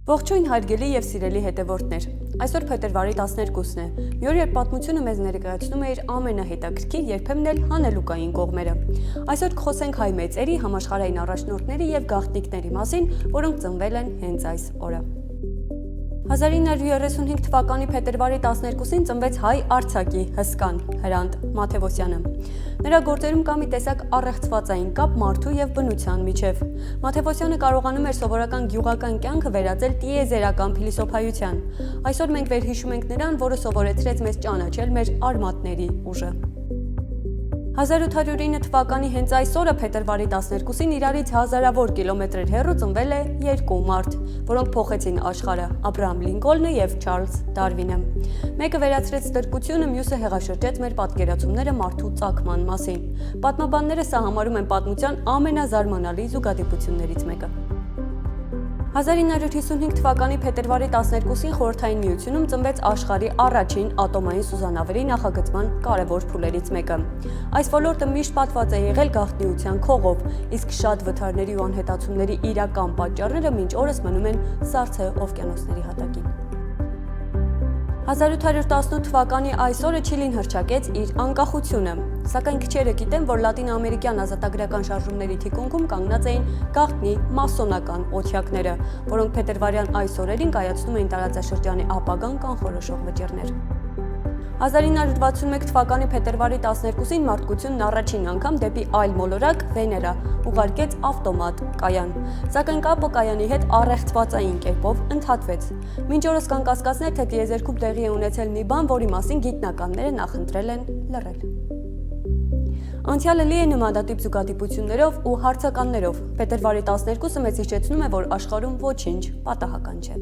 Ողջույն հարգելի եւ սիրելի հետևորդներ։ Այսօր փետրվարի 12-ն է։ Մի օր երբ պատմությունը մեզ ներկայացնում է իր ամենահետաքրքիր, երբեմն էլ հանելուկային կողմերը։ Այսօր կխոսենք հայ մեծերի, համաշխարհային առաջնորդների եւ գաղտնիքների մասին, որոնք ծնվել են հենց այս օրը։ 1935 թվականի փետրվարի 12-ին ծնվեց հայ արձակի հսկան Հրանտ Մաթևոսյանը։ Նրա գործերում կա մի տեսակ առեղծվածային կապ մարդու եւ բնության միջև։ Մաթևոսյանը կարողանում էր սովորական գյուղական կյանքը վերածել տիեզերական փիլիսոփայության։ Այսօր մենք վերհիշում ենք նրան, որը սովորեցրեց մեզ ճանաչել մեր արմատների ուժը։ 1809 թվականի հենց այս օրը փետրվարի 12-ին իրարից հազարավոր կիլոմետրեր հեռու ծնվել է երկու մարդ, որոնք փոխեցին աշխարհը՝ Աբրահամ Լինկոլնը եւ Չարլզ Դարվինը։ Մեկը վերացրեց ստրկությունը, մյուսը հեղաշրջեց մեր պատկերացումները մարդու ծագման մասին։ Պատմաբանները սա համարում են պատմության ամենազարմանալի զուգադիպություններից մեկը։ 1955 թվականի փետրվարի 12-ին Խորհրդային Միությունում ծնվեց աշխարհի առաջին ատոմային սուզանավերի նախագծման կարևոր փուլերից մեկը։ Այս ոլորտը միշտ պատված է եղել գաղտնիության քողով, իսկ շատ վթարների ու անհետացումների իրական պատճառները մինչ օրս մնում են Սառցե օվկիանոսների հատակին։ 1818 թվականի այս օրը Չիլին հռչակեց իր անկախությունը, սակայն քչերը գիտեն, որ լատինաամերիկյան ազատագրական շարժումների թիկունքում կանգնած էին գաղտնի մասոնական օթյակները, որոնք փետրվարյան այս օրերին կայացնում էին տարածաշրջանի ապագան կանխորոշող վճիռներ։ 1961 թվականի փետրվարի 12-ին մարդկությունն առաջին անգամ դեպի այլ մոլորակ Վեներա ուղարկեց ավտոմատ կայան, սակայն կապը կայանի հետ առեղծվածային կերպով ընդհատվեց։ Մինչ օրս կան կասկածներ, թե տիեզերքում տեղի է ունեցել մի բան, որի մասին գիտնականները նախընտրել են լռել։ Անցյալը լի է նմանատիպ զուգադիպություններով ու հարցականներով։ Փետրվարի 12-ը մեզ հիշեցնում է, որ աշխարհում ոչինչ պատահական չէ։